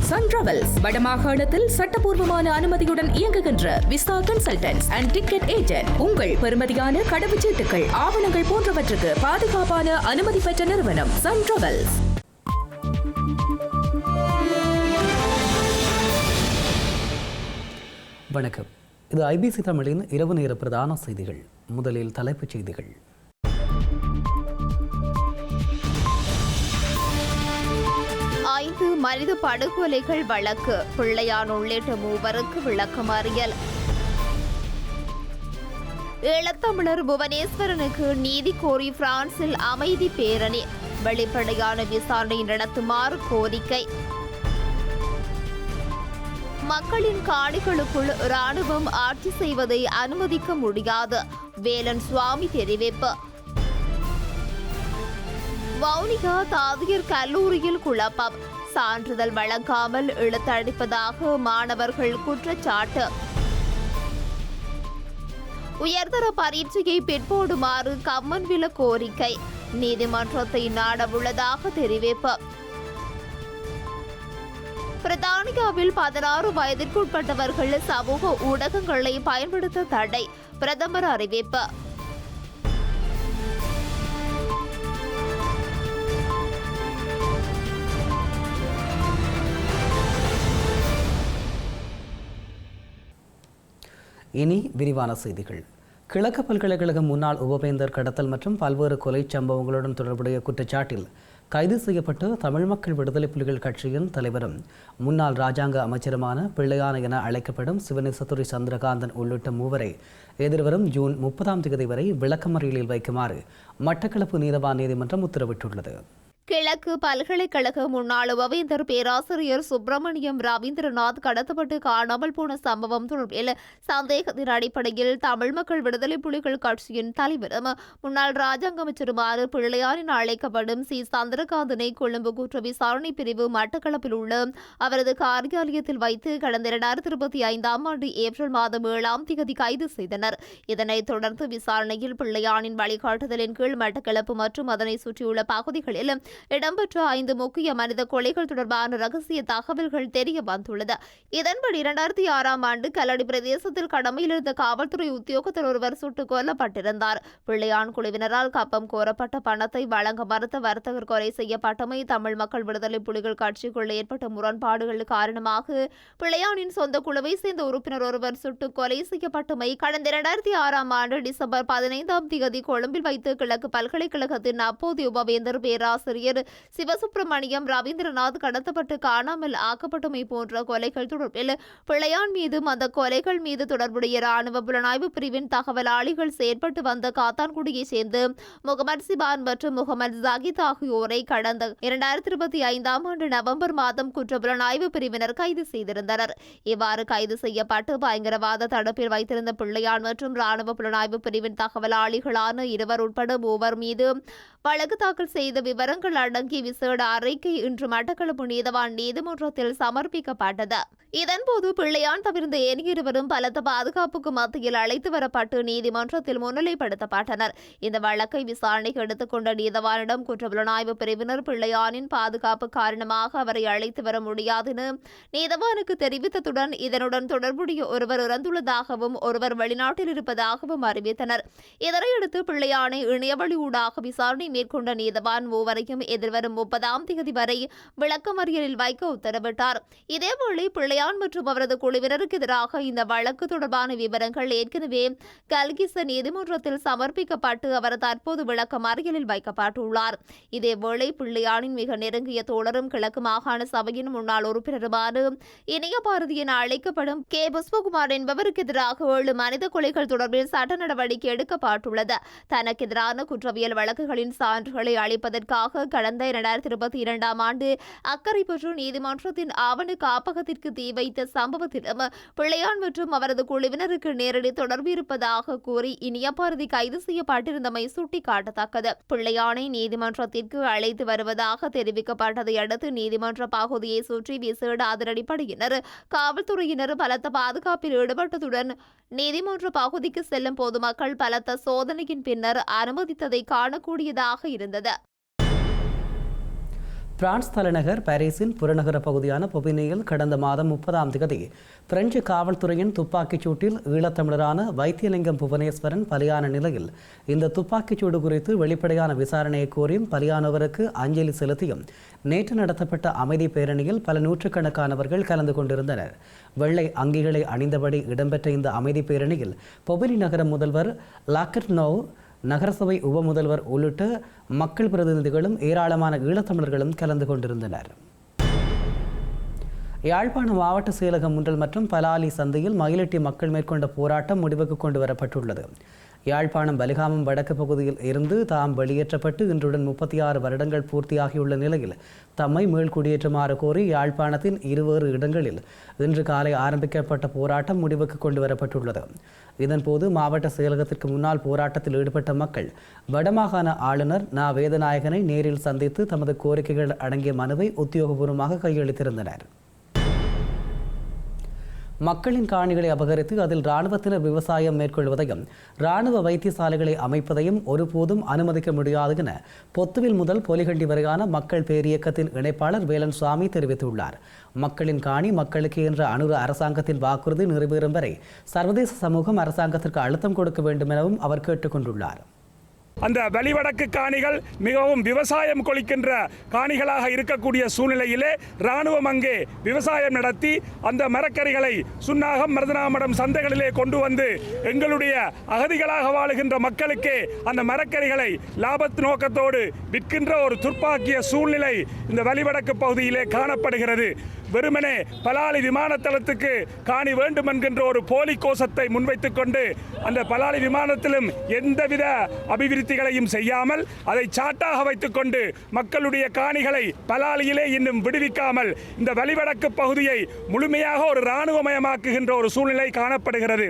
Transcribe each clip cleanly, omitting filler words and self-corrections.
Sun travels வடமாகாணத்தில் சட்டபூர்வமான அனுமதியுடன் இயங்குகின்ற visa consultants and ticket agent. உங்கள் பெறுமதியான கடவுச்சீட்டுகள், ஆவணங்கள் போன்றவற்றுக்கு பாதுகாப்பான அனுமதி பெற்ற நிறுவனம் சன் டிராவல்ஸ். வணக்கம். இது ஐபிசி தமிழின் இரவு நேர பிரதான செய்திகள். முதலில் தலைப்புச் செய்திகள். மனித படுகொலைகள் வழக்கு, பிள்ளையான் உள்ளிட்ட 3 விளக்கமறியல். ஈழத்தமிழர் புவனேஸ்வரனுக்கு நீதி கோரி பிரான்சில் அமைதி பேரணி, வெளிப்படையான விசாரணை நடத்துமாறு கோரிக்கை. மக்களின் காணிகளுக்குள் இராணுவம் ஆட்சி செய்வதை அனுமதிக்க முடியாது, வேலன் சுவாமி தெரிவிப்பு. வவுனியா தாதியர் கல்லூரியில் குழப்பம், சான்றிதழ் வழங்காமல் இழுத்தடிப்பதாக மாணவர்கள் குற்றச்சாட்டு. உயர்தர பரீட்சையை பிற்போடுமாறு கம்மன்வில கோரிக்கை, நீதிமன்றத்தை நாடவுள்ளதாக தெரிவிப்பு. பிரித்தானியாவில் 16 வயதிற்குட்பட்டவர்கள் சமூக ஊடகங்களை பயன்படுத்த தடை, பிரதமர் அறிவிப்பு. இனி விரிவான செய்திகள். கிழக்கு பல்கலைக்கழக முன்னாள் உபவேந்தர் கடத்தல் மற்றும் பல்வேறு கொலை சம்பவங்களுடன் தொடர்புடைய குற்றச்சாட்டில் கைது செய்யப்பட்டு தமிழ் மக்கள் விடுதலை புலிகள் கட்சியின் தலைவரும் முன்னாள் இராஜாங்க அமைச்சருமான பிள்ளையான் என அழைக்கப்படும் சிவனேசதுரை சந்திரகாந்தன் உள்ளிட்ட 3 எதிர்வரும் ஜூன் 30 வரை விளக்கமறியலில் வைக்குமாறு மட்டக்களப்பு நீதவான் நீதிமன்றம் உத்தரவிட்டுள்ளது. கிழக்கு பல்கலைக்கழக முன்னாள் உபவேந்தர் பேராசிரியர் சுப்பிரமணியம் ரவீந்திரநாத் கடத்தப்பட்டு காணாமல் போன சம்பவம் தொடர்பில் சந்தேகத்தின் அடிப்படையில் தமிழ் மக்கள் விடுதலை புலிகள் கட்சியின் தலைவரும் முன்னாள் ராஜாங்க அமைச்சருமான பிள்ளையாரின் அழைக்கப்படும் சி சந்திரகாந்தனை கொழும்பு குற்ற விசாரணை பிரிவு மட்டக்களப்பில் உள்ள அவரது காரியாலயத்தில் வைத்து கடந்த 2025 ஏப்ரல் மாதம் 7 கைது செய்தனர். இதனைத் தொடர்ந்து விசாரணையில் பிள்ளையானின் வழிகாட்டுதலின் கீழ் மட்டக்களப்பு மற்றும் அதனை சுற்றியுள்ள பகுதிகளில் இடம்பெற்ற 5 முக்கிய மனித கொலைகள் தொடர்பான ரகசிய தகவல்கள் தெரிய வந்துள்ளது. இதன்படி 2006 கல்லடி பிரதேசத்தில் கடமையில் இருந்த காவல்துறை உத்தியோகத்தர் ஒருவர் சுட்டுக் கொல்லப்பட்டிருந்தார். பிள்ளையான் குழுவினரால் கப்பம் கோரப்பட்ட பணத்தை வழங்க மறுத்த வர்த்தகர் கொலை செய்யப்பட்டமை, தமிழ் மக்கள் விடுதலை புலிகள் கட்சிக்குள் ஏற்பட்ட முரண்பாடுகள் காரணமாக பிள்ளையானின் சொந்த குழுவை சேர்ந்த உறுப்பினர் ஒருவர் சுட்டுக் கொலை செய்யப்பட்டமை, கடந்த 2006 டிசம்பர் 15 கொழும்பில் வைத்து கிழக்கு பல்கலைக்கழகத்தின் அப்போதைய உபவேந்தர் பேராசிரியர் சிவசுப்பிரமணியம் ரவீந்திரநாத் கடத்தப்பட்டு காணாமல் ஆக்கப்பட்டமை போன்ற கொலைகள் தொடர்பில் பிள்ளையான் மீதும் அந்த கொலைகள் மீது தொடர்புடைய இராணுவ புலனாய்வு பிரிவின் தகவலாளிகள் செயற்பட்டு வந்த காத்தான்குடியைச் சேர்ந்து முகமது சிபான் மற்றும் முகமது ஜாகித் ஆகியோரை கடந்த 2025 நவம்பர் மாதம் குற்ற புலனாய்வு பிரிவினர் கைது செய்திருந்தனர். இவ்வாறு கைது செய்யப்பட்டு பயங்கரவாத தடுப்பில் வைத்திருந்த பிள்ளையான் மற்றும் இராணுவ புலனாய்வு பிரிவின் தகவலாளிகளான 2 உட்பட 3 மீது வழக்கு தாக்கல் செய்த விவரங்கள் அடங்கிய விசேட அறிக்கை இன்று மட்டக்களப்பு நீதவான் நீதிமன்றத்தில் சமர்ப்பிக்கப்பட்டது. இதன்போது பிள்ளையான் தவிர்ந்த ஏனையிருவரும் பலத்த பாதுகாப்புக்கு மத்தியில் அழைத்து வரப்பட்டு நீதிமன்றத்தில் முன்னிலைப்படுத்தப்பட்டனர். இந்த வழக்கை விசாரணைக்கு எடுத்துக்கொண்ட நீதவானிடம் குற்றப்புலனாய்வு பிரிவினர் பிள்ளையானின் பாதுகாப்பு காரணமாக அவரை அழைத்து வர முடியாது என நீதவானுக்கு தெரிவித்ததுடன் இதனுடன் தொடர்புடைய ஒருவர் இறந்துள்ளதாகவும் ஒருவர் வெளிநாட்டில் இருப்பதாகவும் அறிவித்தனர். இதனையடுத்து பிள்ளையானை இணையவழி ஊடாக விசாரணை மேற்கொண்ட நீதவான் 3 எதிர்வரும் 30 வரை விளக்கமறியலில் வைக்க உத்தரவிட்டார். இதேவேளை பிள்ளையான் மற்றும் அவரது குழுவினருக்கு எதிராக இந்த வழக்கு தொடர்பான விவரங்கள் ஏற்கனவே கல்கிச நீதிமன்றத்தில் சமர்ப்பிக்கப்பட்டு அவர் தற்போது விளக்கமறியலில் வைக்கப்பட்டுள்ளார். இதேவேளை பிள்ளையானின் மிக நெருங்கிய தோழரும் கிழக்கு மாகாண சபையின் முன்னாள் உறுப்பினருமான இணைய பாரதி என அழைக்கப்படும் கே புஷ்பகுமார் என்பவருக்கு எதிராக 7 மனித கொலைகள் தொடர்பில் சட்ட நடவடிக்கை எடுக்கப்பட்டுள்ளது. தனக்கு எதிரான குற்றவியல் வழக்குகளின் சான்றுகளை அளிப்பதற்காக கடந்த 2022 அக்கரைப்பற்று நீதிமன்றத்தின் ஆவண காப்பகத்திற்கு தீ வைத்த சம்பவத்திலும் பிள்ளையான் மற்றும் அவரது குழுவினருக்கு நேரடி தொடர்பு இருப்பதாக கூறி இனியபாரதி கைது செய்யப்பட்டிருந்தமை சுட்டிக்காட்டத்தக்கது. பிள்ளையானை நீதிமன்றத்திற்கு அழைத்து வருவதாக தெரிவிக்கப்பட்டதை அடுத்து நீதிமன்ற பகுதியை சுற்றி விசேட அதிரடிப்படையினர் காவல்துறையினர் பலத்த பாதுகாப்பில் ஈடுபட்டதுடன் நீதிமன்ற பகுதிக்கு செல்லும் பொதுமக்கள் பலத்த சோதனையின் பின்னர் அனுமதித்ததை காணக்கூடியதாக இருந்தது. பிரான்ஸ் தலைநகர் பாரிஸின் புறநகர பகுதியான பொபினியில் கடந்த மாதம் 30ஆம் தேதி பிரெஞ்சு காவல்துறையின் துப்பாக்கிச் சூட்டில் ஈழத்தமிழரான வைத்தியலிங்கம் புவனேஸ்வரன் பலியான நிலையில் இந்த துப்பாக்கிச் சூடு குறித்து வெளிப்படையான விசாரணையை கோரியும் பலியானவருக்கு அஞ்சலி செலுத்தியும் நேற்று நடத்தப்பட்ட அமைதி பேரணியில் பல நூற்றுக்கணக்கானவர்கள் கலந்து கொண்டிருந்தனர். வெள்ளை அங்கிகளை அணிந்தபடி இடம்பெற்ற இந்த அமைதி பேரணியில் பொபினி நகர முதல்வர் லாக்கர்னோவ், நகரசபை உப முதல்வர் உள்ளிட்ட மக்கள் பிரதிநிதிகளும் ஏராளமான ஈழத்தமிழர்களும் கலந்து கொண்டிருந்தனர். யாழ்ப்பாணம் மாவட்ட செயலகம் முன்றல் மற்றும் பலாலி சந்தையில் மயிலட்டி மக்கள் மேற்கொண்ட போராட்டம் முடிவுக்கு கொண்டு வரப்பட்டுள்ளது. யாழ்ப்பாணம் பலிகாமம் வடக்கு பகுதியில் இருந்து தாம் வெளியேற்றப்பட்டு இன்றுடன் 36 வருடங்கள் பூர்த்தியாகியுள்ள நிலையில் தம்மை மீள்குடியேற்றுமாறு கோரி யாழ்ப்பாணத்தின் 2 இடங்களில் இன்று காலை ஆரம்பிக்கப்பட்ட போராட்டம் முடிவுக்கு கொண்டு வரப்பட்டுள்ளது. இதன்போது மாவட்ட செயலகத்திற்கு முன்னால் போராட்டத்தில் ஈடுபட்ட மக்கள் வடமாகாண ஆளுநர் ந. வேதநாயகனை நேரில் சந்தித்து தமது கோரிக்கைகள் அடங்கிய மனுவை உத்தியோகபூர்வமாக கையளித்திருந்தனர். மக்களின் காணிகளை அபகரித்து அதில் இராணுவத்தினர் விவசாயம் மேற்கொள்வதையும் இராணுவ வைத்தியசாலைகளை அமைப்பதையும் ஒருபோதும் அனுமதிக்க முடியாது என பொத்துவில் முதல் பொலிகண்டி வரையான மக்கள் பேரியக்கத்தின் இணைப்பாளர் வேலன் சுவாமி தெரிவித்துள்ளார். மக்களின் காணி மக்களுக்கு என்ற அனுர அரசாங்கத்தின் வாக்குறுதி நிறைவேறும் வரை சர்வதேச சமூகம் அரசாங்கத்திற்கு அழுத்தம் கொடுக்க வேண்டும் எனவும் அவர் கேட்டுக்கொண்டுள்ளார். அந்த வலிவடக்கு காணிகள் மிகவும் விவசாயம் கொளிக்கின்ற காணிகளாக இருக்கக்கூடிய சூழ்நிலையிலே இராணுவம் அங்கே விவசாயம் நடத்தி அந்த மரக்கறிகளை சுன்னாகம், மருதனாமடம் சந்தைகளிலே கொண்டு வந்து எங்களுடைய அகதிகளாக வாழுகின்ற மக்களுக்கே அந்த மரக்கறிகளை லாபத்து நோக்கத்தோடு விற்கின்ற ஒரு துர்ப்பாக்கிய சூழ்நிலை இந்த வலிவடக்கு பகுதியிலே காணப்படுகிறது. வெறுமனே பலாலி விமானத்தளத்துக்கு காணி வேண்டும் என்கின்ற ஒரு போலி கோஷத்தை முன்வைத்துக் கொண்டு அந்த பலாலி விமானத்திலும் எந்தவித அபிவிருத்திகளையும் செய்யாமல் அதை சாட்டாக வைத்துக் கொண்டு மக்களுடைய காணிகளை பலாலியிலே இன்னும் விடுவிக்காமல் இந்த வலிவடக்கு பகுதியை முழுமையாக ஒரு இராணுவமயமாக்குகின்ற ஒரு சூழ்நிலை காணப்படுகிறது.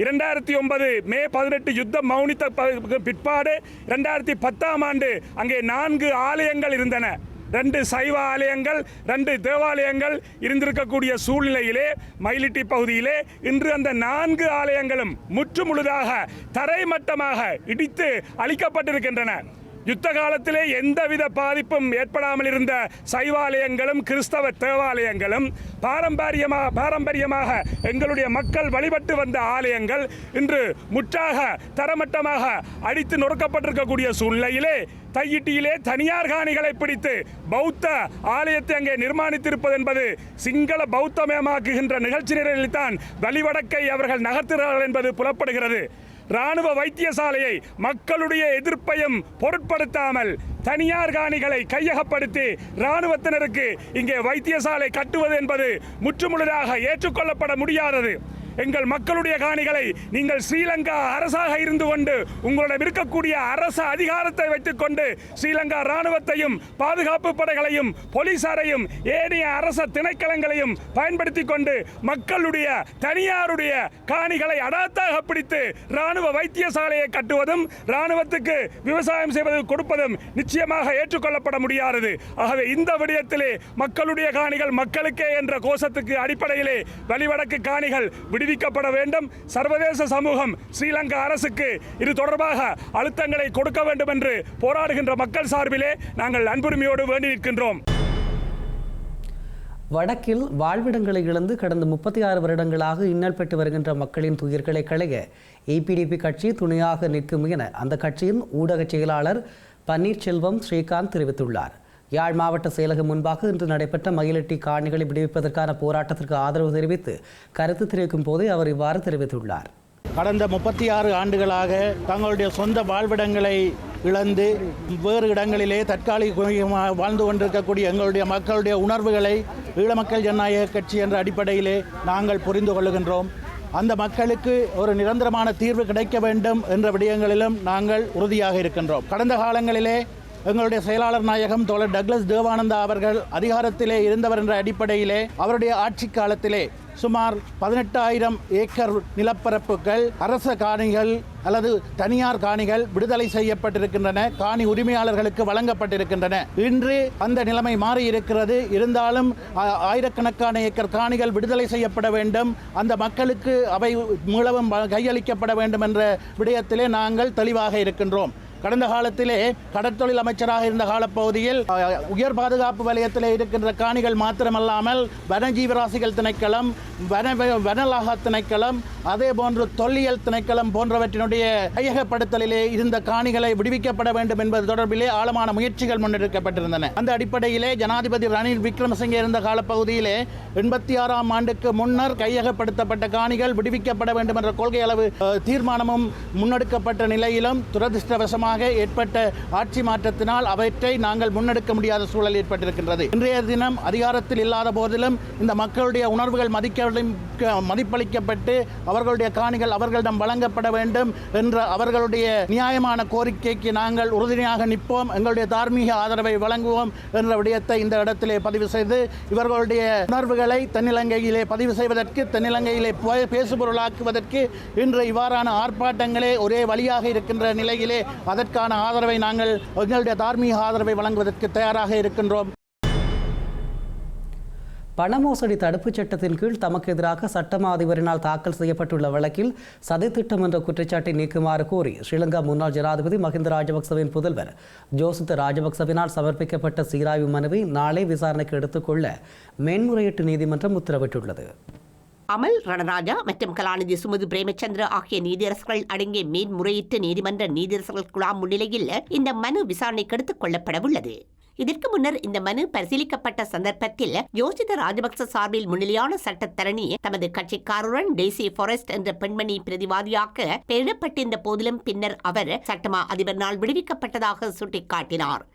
2009 மே 18 யுத்தம் மௌனித்த பிற்பாடு 2010ஆம் ஆண்டு அங்கே 4 ஆலயங்கள் இருந்தன. 2 சைவ ஆலயங்கள், 2 தேவாலயங்கள் இருந்திருக்கக்கூடிய சூழ்நிலையிலே மயிலிட்டி பகுதியிலே இன்று அந்த 4 ஆலயங்களும் முற்றுமுழுதாக தரைமட்டமாக இடித்து அழிக்கப்பட்டிருக்கின்றன. யுத்த காலத்திலே எந்தவித பாதிப்பும் ஏற்படாமல் இருந்த சைவாலயங்களும் கிறிஸ்தவ தேவாலயங்களும் பாரம்பரியமாக எங்களுடைய மக்கள் வழிபட்டு வந்த ஆலயங்கள் இன்று முற்றாக தரமட்டமாக அடித்து நொறுக்கப்பட்டிருக்கக்கூடிய சூழ்நிலையிலே தையிட்டியிலே தனியார் காணிகளை பிடித்து பௌத்த ஆலயத்தை அங்கே நிர்மாணித்திருப்பது என்பது சிங்கள பௌத்தமயமாக்குகின்ற நிகழ்ச்சி நிரலில் தான் வலிவடக்கை அவர்கள் நகர்த்துகிறார்கள் என்பது புலப்படுகிறது. இராணுவ வைத்தியசாலையை மக்களுடைய எதிர்ப்பையும் பொருட்படுத்தாமல் தனியார் காணிகளை கையகப்படுத்தி இராணுவத்தினருக்கு இங்கே வைத்தியசாலை கட்டுவது என்பது முற்றுமுழுதாக ஏற்றுக்கொள்ளப்பட முடியாதது. எங்கள் மக்களுடைய காணிகளை நீங்கள் ஸ்ரீலங்கா அரசாக இருந்து கொண்டு உங்களிடம் இருக்கக்கூடிய அரச அதிகாரத்தை வைத்துக் கொண்டு ஸ்ரீலங்கா இராணுவத்தையும் பாதுகாப்பு படைகளையும் போலீசாரையும் ஏனைய அரச திணைக்களங்களையும் பயன்படுத்தி கொண்டு மக்களுடைய தனியாருடைய காணிகளை அடாத்தாக பிடித்து இராணுவ வைத்தியசாலையை கட்டுவதும் இராணுவத்துக்கு விவசாயம் செய்வது கொடுப்பதும் நிச்சயமாக ஏற்றுக்கொள்ளப்பட முடியாதது. ஆகவே இந்த விடயத்திலே மக்களுடைய காணிகள் மக்களுக்கே என்ற கோஷத்துக்கு அடிப்படையிலே வலிவடக்கு காணிகள் விடுவிக்கப்பட வேண்டும். சர்வதேச சமூகம் ஸ்ரீலங்கா அரசுக்கு இது தொடர்பாக அழுத்தங்களை கொடுக்க வேண்டும் என்று போராடுகின்ற மக்கள் சார்பிலே நாங்கள் அன்புரிமையோடு வேண்டி நிற்கின்றோம். வடக்கில் வாழ்விடங்களை இழந்து கடந்த 36 வருடங்களாக இன்னல் பெற்று வருகின்ற மக்களின் துயர்களை களைய EPDP கட்சி துணையாக நிற்கும் என அந்த கட்சியின் ஊடக செயலாளர் பன்னீர்செல்வம் ஸ்ரீகாந்த் தெரிவித்துள்ளார். யாழ் மாவட்ட செயலகம் முன்பாக இன்று நடைபெற்ற மயிலட்டி காணிகளை விடுவிப்பதற்கான போராட்டத்திற்கு ஆதரவு தெரிவித்து கருத்து தெரிவிக்கும் போதே அவர் இவ்வாறு தெரிவித்துள்ளார். கடந்த 36 ஆண்டுகளாக தங்களுடைய சொந்த வாழ்விடங்களை இழந்து வேறு இடங்களிலே தற்காலிகமாக வாழ்ந்து கொண்டிருக்கக்கூடிய எங்களுடைய மக்களுடைய உணர்வுகளை ஈழமக்கள் ஜனநாயக கட்சி என்ற அடிப்படையிலே நாங்கள் புரிந்து கொள்ளுகின்றோம். அந்த மக்களுக்கு ஒரு நிரந்தரமான தீர்வு கிடைக்க வேண்டும் என்ற விடயங்களிலும் நாங்கள் உறுதியாக இருக்கின்றோம். கடந்த காலங்களிலே எங்களுடைய செயலாளர் நாயகம் தோழர் டக்ளஸ் தேவானந்தா அவர்கள் அதிகாரத்திலே இருந்தவர் என்ற அடிப்படையிலே அவருடைய ஆட்சி காலத்திலே சுமார் 18,000 ஏக்கர் நிலப்பரப்புகள் அரச காணிகள் அல்லது தனியார் காணிகள் விடுதலை செய்யப்பட்டிருக்கின்றன, காணி உரிமையாளர்களுக்கு வழங்கப்பட்டிருக்கின்றன. இன்று அந்த நிலைமை மாறி இருக்கிறது. இருந்தாலும் ஆயிரக்கணக்கான ஏக்கர் காணிகள் விடுதலை செய்யப்பட வேண்டும், அந்த மக்களுக்கு அவை மீளவும் கையளிக்கப்பட வேண்டும் என்ற விடயத்திலே நாங்கள் தெளிவாக இருக்கின்றோம். கடந்த காலத்திலே கடற்தொழில் அமைச்சராக இருந்த காலப்பகுதியில் உயர் பாதுகாப்பு வலயத்தில் இருக்கின்ற காணிகள் மாத்திரமல்லாமல் வனஜீவராசிகள் திணைக்களம், வனலாக திணைக்களம், அதே போன்று தொல்லியல் திணைக்களம் போன்றவற்றினுடைய கையகப்படுத்தலிலே இருந்த காணிகளை விடுவிக்கப்பட வேண்டும் என்பது தொடர்பிலே ஆழமான முயற்சிகள் முன்னெடுக்கப்பட்டிருந்தன. அந்த அடிப்படையிலே ஜனாதிபதி ரணில் விக்ரமசிங்கே இருந்த காலப்பகுதியிலே 86ஆம் ஆண்டுக்கு முன்னர் கையகப்படுத்தப்பட்ட காணிகள் விடுவிக்கப்பட வேண்டும் என்ற கொள்கை அளவு தீர்மானமும் முன்னெடுக்கப்பட்ட நிலையிலும் துரதிருஷ்டவசமாக ஏற்பட்ட ஆட்சி மாற்றத்தினால் அவற்றை நாங்கள் முன்னெடுக்க முடியாத சூழல் ஏற்பட்டிருக்கின்றது. இன்றைய தினம் அதிகாரத்தில் இல்லாத போதிலும் இந்த மக்களுடைய உணர்வுகள் மதிப்பளிக்கப்பட்டு அவர்களுடைய காணிகள் அவர்களிடம் வழங்கப்பட வேண்டும் என்ற அவர்களுடைய நியாயமான கோரிக்கைக்கு நாங்கள் உறுதுணையாக நிற்போம், எங்களுடைய தார்மீக ஆதரவை வழங்குவோம் என்ற விடயத்தை இந்த இடத்திலே பதிவு செய்து இவர்களுடைய உணர்வுகளை தென்னிலங்கையிலே பதிவு செய்வதற்கு, தென்னிலங்கையிலே பேசுபொருளாக்குவதற்கு இன்று இவ்வாறான ஆர்ப்பாட்டங்களே ஒரே வழியாக இருக்கின்ற நிலையிலே அதற்கான ஆதரவை நாங்கள் எங்களுடைய தார்மீக ஆதரவை வழங்குவதற்கு தயாராக இருக்கின்றோம். பண மோசடி தடுப்புச் சட்டத்தின் கீழ் தமக்கு எதிராக சட்டமா அதிபரினால் தாக்கல் செய்யப்பட்டுள்ள வழக்கில் சதித்திட்டம் என்ற குற்றச்சாட்டை நீக்குமாறு கோரி ஸ்ரீலங்கா முன்னாள் ஜனாதிபதி மஹிந்த ராஜபக்சவின் புதல்வர் ஜோசித்த ராஜபக்சவினால் சமர்ப்பிக்கப்பட்ட சீராய்வு மனுவை நாளை விசாரணைக்கு எடுத்துக்கொள்ள மேன்முறையீட்டு நீதிமன்றம் உத்தரவிட்டுள்ளது. அமல் ரணராஜா மற்றும் கலாநிதி சுமது பிரேமச்சந்திர ஆகிய நீதியரசர்கள் அடங்கிய மேன்முறையீட்டு நீதிமன்ற நீதியரசர்கள் குழாம் முன்னிலையில் இந்த மனு விசாரணைக்கு எடுத்துக் கொள்ளப்படவுள்ளது. இதற்கு முன்னர் இந்த மனு பரிசீலிக்கப்பட்ட சந்தர்ப்பத்தில் யோசித ராஜபக்ச சார்பில் முன்னிலையான சட்டத்தரணி தமது கட்சிக்காரருடன் டெய்சி ஃபாரஸ்ட் என்ற பெண்மணி பிரதிவாதியாக பெயரிடப்பட்டிருந்த போதிலும் பின்னர் அவர் சட்டமா அதிபரினால் விடுவிக்கப்பட்டதாக சுட்டிக்காட்டினார்.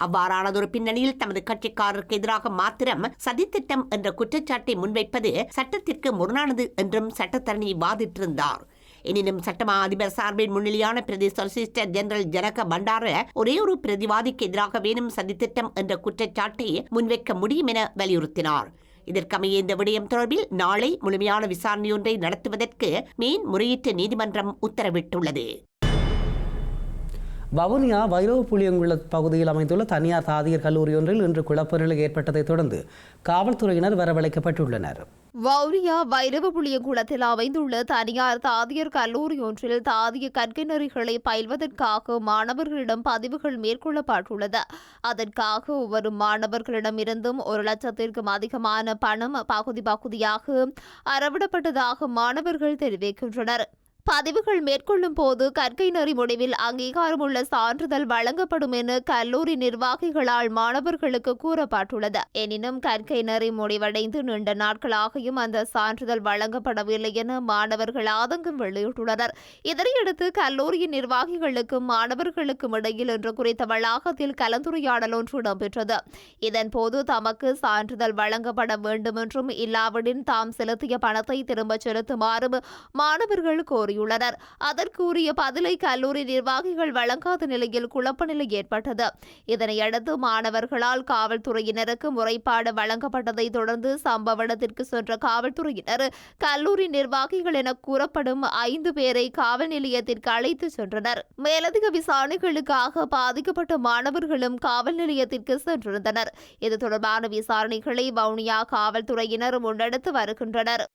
அவ்வாறானதொரு பின்னணியில் தமது கட்சிக்காரருக்கு எதிராக மாத்திரம் சதித்திட்டம் என்ற குற்றச்சாட்டை முன்வைப்பது சட்டத்திற்கு முரணானது என்றும் சட்டத்தரணி வாதிட்டிருந்தார். எனினும் சட்டமா அதிபர் சார்பில் முன்னிலையான பிரதி சொலிசிட்டர் ஜெனரல் ஜனக பண்டார ஒரே ஒரு பிரதிவாதிக்கு எதிராக வேணும் சதித்திட்டம் என்ற குற்றச்சாட்டை முன்வைக்க முடியும் என வலியுறுத்தினார். இதற்கமைய இந்த விடயம் தொடர்பில் நாளை முழுமையான விசாரணையொன்றை நடத்துவதற்கு மேன்முறையீட்டு நீதிமன்றம் உத்தரவிட்டுள்ளது. வவுனியா வைரவ புளியங்குள பகுதியில் அமைந்துள்ள தனியார் தாதியர் கல்லூரி ஒன்றில் இன்று குழப்ப நிலை ஏற்பட்டதைத் தொடர்ந்து காவல்துறையினர் வரவழைக்கப்பட்டுள்ளனர். வவுனியா வைரவ புளியங்குளத்தில் அமைந்துள்ள தனியார் தாதியர் கல்லூரி ஒன்றில் தாதிய கற்கை நெறிகளை பயில்வதற்காக மாணவர்களிடம் பதிவுகள் மேற்கொள்ளப்பட்டுள்ளது. அதற்காக ஒவ்வொரு மாணவர்களிடமிருந்தும் 1,00,000க்கும் அதிகமான பணம் பகுதியாக அறவிடப்பட்டதாக மாணவர்கள் தெரிவிக்கின்றனர். பதிவுகள் மேற்கொள்ளும் போது கற்கை நெறி முடிவில் அங்கீகாரமுள்ள சான்றிதழ் வழங்கப்படும் என கல்லூரி நிர்வாகிகளால் மாணவர்களுக்கு கூறப்பட்டுள்ளது. எனினும் கற்கை நெறி முடிவடைந்து நீண்ட நாட்களாகியும் அந்த சான்றிதழ் வழங்கப்படவில்லை என மாணவர்கள் ஆதங்கம் வெளியிட்டுள்ளனர். இதனையடுத்து கல்லூரியின் நிர்வாகிகளுக்கும் மாணவர்களுக்கும் இடையில் இன்று குறித்த வளாகத்தில் கலந்துரையாடல் ஒன்று இடம்பெற்றது. இதன்போது தமக்கு சான்றிதழ் வழங்கப்பட வேண்டும் என்றும் இல்லாவிடின் தாம் செலுத்திய பணத்தை திரும்பச் செலுத்துமாறும் மாணவர்கள் கோரி அதற்குரிய பதிலை கல்லூரி நிர்வாகிகள் வழங்காத நிலையில் குழப்ப நிலை ஏற்பட்டது. இதனையடுத்து மாணவர்களால் காவல்துறையினருக்கு முறைப்பாடு வழங்கப்பட்டதை தொடர்ந்து சம்பவ இடத்திற்கு சென்ற காவல்துறையினர் கல்லூரி நிர்வாகிகள் என கூறப்படும் 5 பேரை காவல் நிலையத்திற்கு அழைத்து சென்றனர். மேலதிக விசாரணைகளுக்காக பாதிக்கப்பட்ட மாணவர்களும் காவல் நிலையத்திற்கு சென்றிருந்தனர். இது தொடர்பான விசாரணைகளை வவுனியா காவல்துறையினர் முன்னெடுத்து வருகின்றனர்.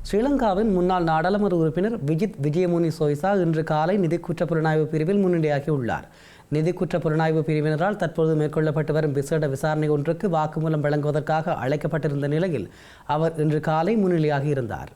ஸ்ரீலங்காவின் முன்னாள் நாடாளுமன்ற உறுப்பினர் விஜித் விஜயமுனி சோய்சா இன்று காலை நிதி குற்ற புலனாய்வு பிரிவில் முன்னிலையாகியுள்ளார். நிதி குற்ற புலனாய்வு பிரிவினரால் தற்போது மேற்கொள்ளப்பட்டு வரும் விசேட விசாரணை ஒன்றுக்கு வாக்குமூலம் வழங்குவதற்காக அழைக்கப்பட்டிருந்த நிலையில் அவர் இன்று காலை முன்னிலையாகியிருந்தார்.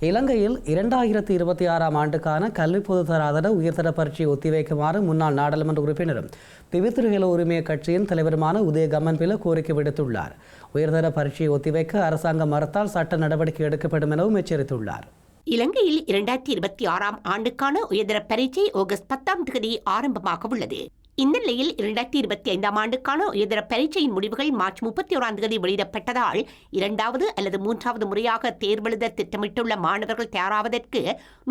இலங்கையில் 2026ஆம் ஆண்டுக்கான கல்வி பொதுத்தராதர உயர்தர பரீட்சையை ஒத்திவைக்குமாறு முன்னாள் நாடாளுமன்ற உறுப்பினரும் திவித்திருகல உரிமை கட்சியின் தலைவருமான உதய கம்மன்பில கோரிக்கை விடுத்துள்ளார். உயர்தர பரீட்சையை ஒத்திவைக்க அரசாங்கம் மறுத்தால் சட்ட நடவடிக்கை எடுக்கப்படும் எனவும் எச்சரித்துள்ளார். இலங்கையில் 2026ஆம் ஆண்டுக்கான உயர்தர பரீட்சை ஆகஸ்ட் 10ஆம் தேதி ஆரம்பமாக உள்ளது. இந்த நிலையில் 2025ஆம் ஆண்டுக்கான உயர்தர பரீட்சையின் முடிவுகள் மார்ச் 31ஆம் தேதி வெளியிடப்பட்டதால் 2வது அல்லது 3வது முறையாக தேர்வெழுத திட்டமிட்டுள்ள மாணவர்கள் தயாராவதற்கு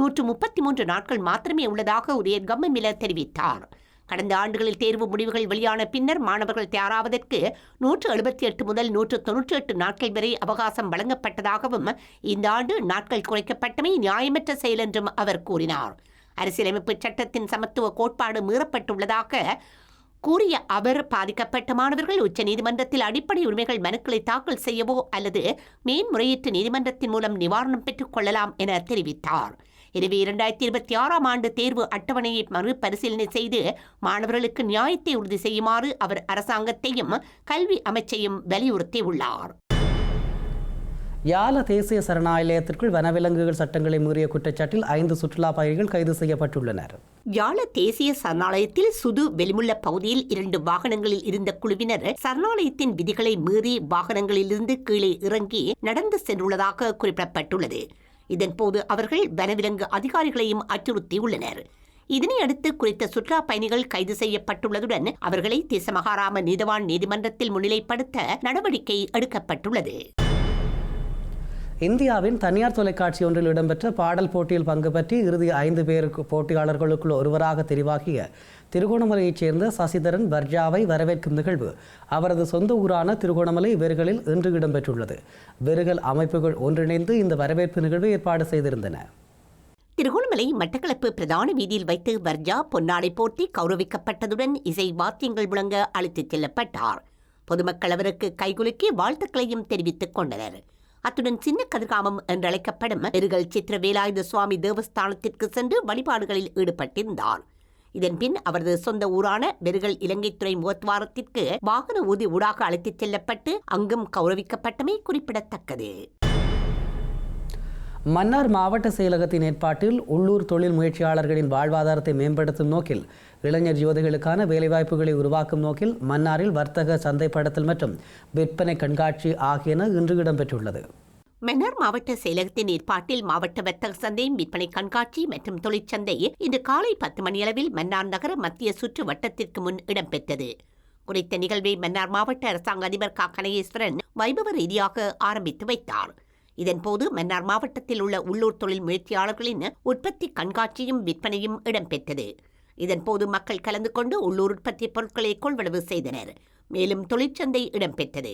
133 நாட்கள் மாத்திரமே உள்ளதாக உதய கம்மன்பில தெரிவித்தார். கடந்த ஆண்டுகளில் தேர்வு முடிவுகள் வெளியான பின்னர் மாணவர்கள் தயாராவதற்கு 178 முதல் 198 நாட்கள் வரை அவகாசம் வழங்கப்பட்டதாகவும் இந்த ஆண்டு நாட்கள் குறைக்கப்பட்டமை நியாயமற்ற செயல் என்றும் அவர் கூறினார். அரசியலமைப்பு சட்டத்தின் சமத்துவ கோட்பாடு மீறப்பட்டுள்ளதாக கூறிய அவர் பாதிக்கப்பட்ட மாணவர்கள் உச்சநீதிமன்றத்தில் அடிப்படை உரிமைகள் மனுக்களை தாக்கல் செய்யவோ அல்லது மேன்முறையீட்டு நீதிமன்றத்தின் மூலம் நிவாரணம் பெற்றுக் கொள்ளலாம் என தெரிவித்தார். எனவே 2026 ஆண்டு தேர்வு அட்டவணையை மறுபரிசீலனை செய்து மாணவர்களுக்கு நியாயத்தை உறுதி செய்யுமாறு அவர் அரசாங்கத்தையும் கல்வி அமைச்சையும் வலியுறுத்தியுள்ளார். யால தேசிய சரணாலயத்திற்குள் வனவிலங்குகள் சட்டங்களை மீறிய குற்றச்சாட்டில் 5 சுற்றுலா பயணிகள் கைது செய்யப்பட்டுள்ளனர். யால தேசிய சரணாலயத்தில் சுது வெளிமுள்ள பகுதியில் 2 வாகனங்களில் இருந்த குழுவினர் சரணாலயத்தின் விதிகளை மீறி வாகனங்களிலிருந்து கீழே இறங்கி நடந்து சென்றுள்ளதாக குறிப்பிடப்பட்டுள்ளது. இதன்போது அவர்கள் வனவிலங்கு அதிகாரிகளையும் அச்சுறுத்தியுள்ளனர். இதனையடுத்து குறித்த சுற்றுலா பயணிகள் கைது செய்யப்பட்டுள்ளதுடன் அவர்களை தேசமகாராம நீதவான் நீதிமன்றத்தில் முன்னிலைப்படுத்த நடவடிக்கை எடுக்கப்பட்டுள்ளது. இந்தியாவின் தனியார் தொலைக்காட்சி ஒன்றில் இடம்பெற்ற பாடல் போட்டியில் பங்கு பற்றி இறுதி 5 பேருக்கு போட்டியாளர்களுக்குள் ஒருவராக தெரிவாகிய திருகோணமலையைச் சேர்ந்த சசிதரன் வர்ஜாவை வரவேற்கும் நிகழ்வு அவரது சொந்த ஊரான திருகோணமலை வெறுகளில் இன்று இடம்பெற்றுள்ளது. வெறுகல் அமைப்புகள் ஒன்றிணைந்து இந்த வரவேற்பு நிகழ்வை ஏற்பாடு செய்திருந்தன. திருகோணமலை மட்டக்களப்பு பிரதான வீதியில் வைத்து வர்ஜா பொன்னாடை போர்த்தி கௌரவிக்கப்பட்டதுடன் இசை வாத்தியங்கள் முழங்க அழைத்துச் செல்லப்பட்டார். பொதுமக்கள் அவருக்கு கைகுலுக்கி வாழ்த்துக்களையும் தெரிவித்துக் கொண்டனர். அத்துடன் சின்ன கதிர்காமம் என்றழைக்கப்படும் வெறுகல் சித்திர வேலாயுத சுவாமி தேவஸ்தானத்திற்கு சென்று வழிபாடுகளில் ஈடுபட்டிருந்தார். இதன்பின் அவரது சொந்த ஊரான வெறுகல் இலங்கைத்துறை முகத்வாரத்திற்கு வாகன ஊர்தி ஊடாக அழைத்துச் செல்லப்பட்டு அங்கும் கௌரவிக்கப்பட்டமை குறிப்பிடத்தக்கது. மன்னார் மாவட்ட செயலகத்தின் ஏற்பாட்டில் உள்ளூர் தொழில் முயற்சியாளர்களின் வாழ்வாதாரத்தை மேம்படுத்தும் நோக்கில் இளைஞர் யுவதிகளுக்கான வேலைவாய்ப்புகளை உருவாக்கும் நோக்கில் மன்னாரில் வர்த்தக சந்தைப்படுத்தல் மற்றும் விற்பனை கண்காட்சி ஆகியன இன்று இடம்பெற்றுள்ளது. மன்னார் மாவட்ட செயலகத்தின் ஏற்பாட்டில் மாவட்ட வர்த்தக சந்தை விற்பனை கண்காட்சி மற்றும் தொழிற்சந்தை இன்று காலை 10 மணியளவில் மன்னார் நகர மத்திய சுற்று வட்டத்திற்கு முன் இடம்பெற்றது. குறித்த நிகழ்வை மன்னார் மாவட்ட அரசாங்க அதிபர் க. கனகேஸ்வரன் வைபவ ரீதியாக ஆரம்பித்து வைத்தார். இதன்போது மன்னார் மாவட்டத்தில் உள்ள உள்ளூர் தொழில் முயற்சியாளர்களின் உற்பத்தி கண்காட்சியும் விற்பனையும் இடம்பெற்றது. இதன்போது மக்கள் கலந்து கொண்டு உள்ளூர் உற்பத்தி பொருட்களை கொள்வனவு செய்தனர். மேலும் தொழிற்சந்தை இடம்பெற்றது.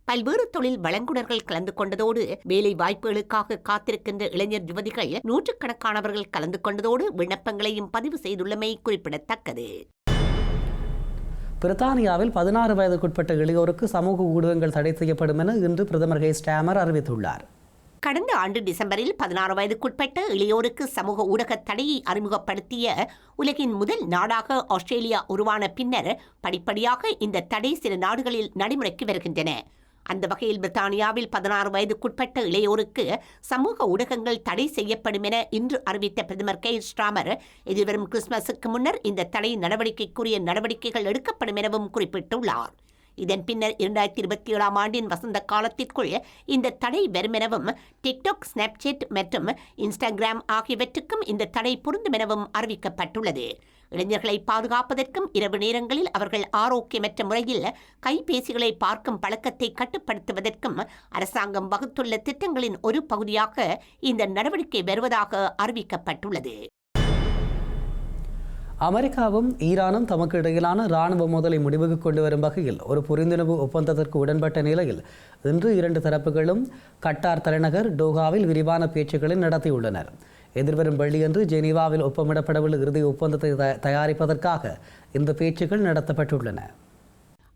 பல்வேறு தொழில் வழங்குனர்கள் கலந்து கொண்டதோடு வேலை வாய்ப்புகளுக்காக காத்திருக்கின்ற இளைஞர் யுவதிகள் நூற்றுக்கணக்கானவர்கள் கலந்து கொண்டதோடு விண்ணப்பங்களையும் பதிவு செய்துள்ளமை குறிப்பிடத்தக்கது. பிரித்தானியாவில் 16 வயதுக்குட்பட்ட இளையோருக்கு சமூக ஊடகங்கள் தடை செய்யப்படும் என இன்று பிரதமர் கே ஸ்டாமர் அறிவித்துள்ளார். கடந்த ஆண்டு டிசம்பரில் 16 வயதுக்குட்பட்ட இளையோருக்கு சமூக ஊடக தடையை அறிமுகப்படுத்திய உலகின் முதல் நாடாக ஆஸ்திரேலியா உருவான பின்னர் படிப்படியாக இந்த தடை சில நாடுகளில் நடைமுறைக்கு வருகின்றன. அந்த வகையில் பிரித்தானியாவில் 16 வயதுக்குட்பட்ட இளையோருக்கு சமூக ஊடகங்கள் தடை செய்யப்படும் என இன்று அறிவித்த பிரதமர் கே ஸ்டாமர் எதிர்வரும் கிறிஸ்துமஸுக்கு முன்னர் இந்த தடை நடவடிக்கைக்குரிய நடவடிக்கைகள் எடுக்கப்படும் எனவும் குறிப்பிட்டுள்ளார். இதன் பின்னர் 2027 ஆண்டின் வசந்த காலத்திற்குள் இந்த தடை வரும் எனவும் டிக்டாக், ஸ்னாப்சாட் மற்றும் இன்ஸ்டாகிராம் ஆகியவற்றுக்கும் இந்த தடை பொருந்தும் எனவும் அறிவிக்கப்பட்டுள்ளது. இளைஞர்களை பாதுகாப்பதற்கும் இரவு நேரங்களில் அவர்கள் ஆரோக்கியமற்ற முறையில் கைபேசிகளை பார்க்கும் பழக்கத்தை கட்டுப்படுத்துவதற்கும் அரசாங்கம் வகுத்துள்ள திட்டங்களின் ஒரு பகுதியாக இந்த நடவடிக்கை வருவதாக அறிவிக்கப்பட்டுள்ளது. அமெரிக்காவும் ஈரானும் தமக்கு இடையிலான இராணுவ மோதலை முடிவுக்கு கொண்டு வரும் வகையில் ஒரு புரிந்துணர்வு ஒப்பந்தத்திற்கு உடன்பட்ட நிலையில் இன்று 2 தரப்புகளும் கட்டார் தலைநகர் டோஹாவில் விரிவான பேச்சுக்களை நடத்தியுள்ளனர். எதிர்வரும் வெள்ளியன்று ஜெனீவாவில் ஒப்பமிடப்படவுள்ள இறுதி ஒப்பந்தத்தை தயாரிப்பதற்காக இந்த பேச்சுக்கள் நடத்தப்பட்டுள்ளன.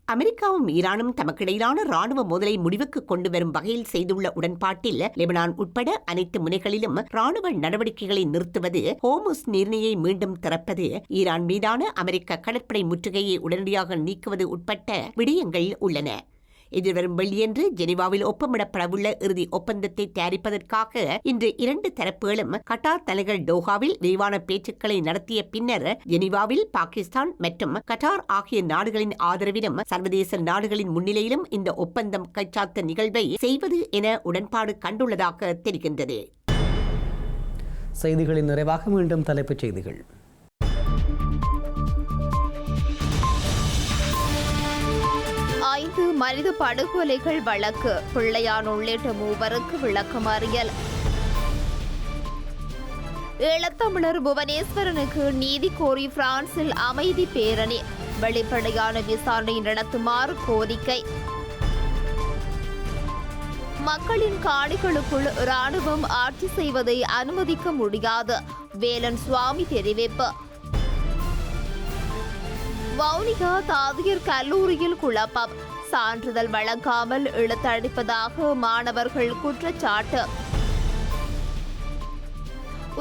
அமெரிக்காவும் ஈரானும் தமக்கிடையிலான ராணுவ மோதலை முடிவுக்கு கொண்டு வரும் வகையில் செய்துள்ள உடன்பாட்டில் லெபனான் உட்பட அனைத்து முனைகளிலும் ராணுவ நடவடிக்கைகளை நிறுத்துவது, ஹோர்முஸ் நீரிணையை மீண்டும் திறப்பது, ஈரான் மீதான அமெரிக்க கடற்படை முற்றுகையை உடனடியாக நீக்குவது உட்பட்ட விடயங்கள் உள்ளன. எதிர்வரும் வெள்ளியன்று ஜெனீவாவில் ஒப்பமிடப்படவுள்ள இறுதி ஒப்பந்தத்தை தயாரிப்பதற்காக இன்று 2 தரப்புகளும் கட்டார் தலைநகர் டோஹாவில் விரிவான பேச்சுக்களை நடத்திய பின்னர் ஜெனீவாவில் பாகிஸ்தான் மற்றும் கட்டார் ஆகிய நாடுகளின் ஆதரவிலும் சர்வதேச நாடுகளின் முன்னிலையிலும் இந்த ஒப்பந்தம் கைச்சாத்த நிகழ்வை செய்வது என உடன்பாடு கண்டுள்ளதாக தெரிகின்றது. செய்திகளின் நிறைவாக மீண்டும் தலைப்புச் செய்திகள். மனித படுகொலைகள் வழக்கு, பிள்ளையான் உள்ளிட்ட 3 விளக்கமறியல். ஈழத்தமிழர் புவனேஸ்வரனுக்கு நீதி கோரி பிரான்சில் அமைதி பேரணி, வெளிப்படையான விசாரணை நடத்துமாறு கோரிக்கை. மக்களின் காணிகளுக்குள் இராணுவம் ஆட்சி செய்வதை அனுமதிக்க முடியாது, வேலன் சுவாமி தெரிவிப்பு. வவுனியா தாதியர் கல்லூரியில் குழப்பம், சான்றிதழ் வழங்காமல் இழுத்தடிப்பதாக மாணவர்கள் குற்றச்சாட்டு.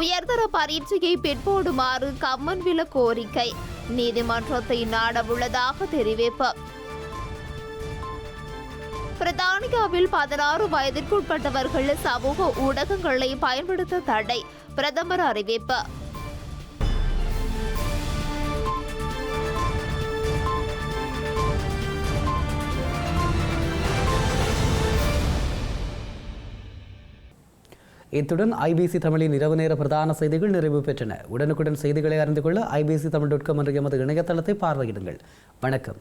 உயர்தர பரீட்சையை பிற்போடுமாறு கம்மன்வில கோரிக்கை, நீதிமன்றத்தை நாடவுள்ளதாக தெரிவிப்பு. பிரித்தானியாவில் 16 வயதிற்குட்பட்டவர்கள் சமூக ஊடகங்களை பயன்படுத்த தடை, பிரதமர் அறிவிப்பு. இத்துடன் ஐபிசி தமிழின் இரவு நேர பிரதான செய்திகள் நிறைவு பெற்றன. உடனுக்குடன் செய்திகளை அறிந்து கொள்ள ibctamil.com என்ற எமது இணையதளத்தை பார்வையிடுங்கள். வணக்கம்.